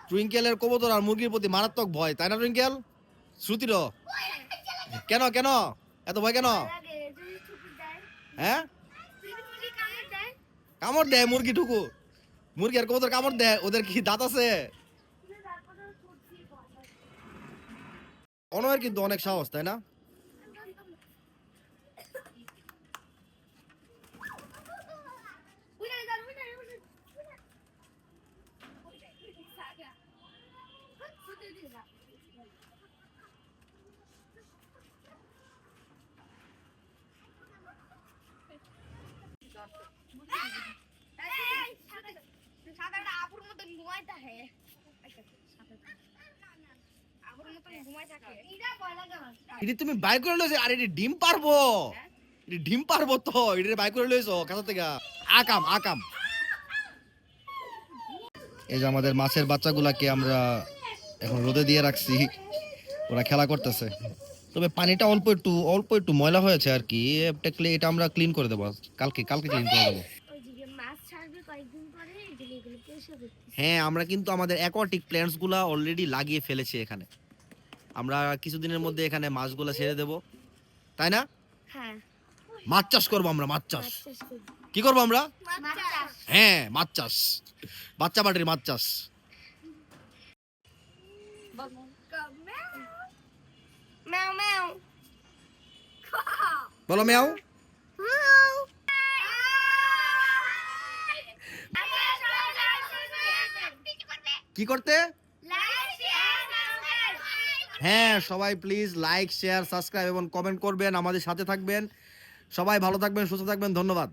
টুইঙ্কেলের কবুতর আর মুরগির প্রতি মারাত্মক ভয়, তাই না টুইঙ্কেল? শ্রুতিরও কেন কেন এত ভয় কেন? হ্যাঁ, কামড় দেয় মুরগি ঠুকু, মুরগি আর কবুতর কামড় দেয়, ওদের কি দাঁত আছে? অনয়ের কিন্তু অনেক সাহস, তাই না? তুমি বাইক করে লইছো, আর এটি ডিম পারবো, এটি ডিম পারবো তো, এটি বাইক করে লইছো কাছা থেকে। আকাম আকাম। এই যে আমাদের মাছের বাচ্চাগুলাকে আমরা এখন রোদে দিয়ে রাখছি, ওরা খেলা করতেছে। তবে পানিটা অল্প একটু ময়লা হয়েছে আর কি, এটা আমরা ক্লিন করে দেবো, কালকে ক্লিন করে দেবো। হ্যাঁ, আমরা কিন্তু আমাদের অ্যাকোয়াটিক প্ল্যান্টস গুলা অলরেডি লাগিয়ে ফেলেছি এখানে। আমরা কিছুদিনের মধ্যে এখানে মাছগুলা ছেড়ে দেব, তাই না? হ্যাঁ, মাছ চাষ করবো আমরা, মাছ চাষ। কি করবো আমরা? হ্যাঁ, মাছ চাষ, বাচ্চা বাটির মাছ চাষ। বলো মেয়াও। কি করতে? হ্যাঁ, সবাই প্লিজ লাইক শেয়ার সাবস্ক্রাইব এবং কমেন্ট করবেন, আমাদের সাথে থাকবেন। সবাই ভালো থাকবেন, সুস্থ থাকবেন, ধন্যবাদ।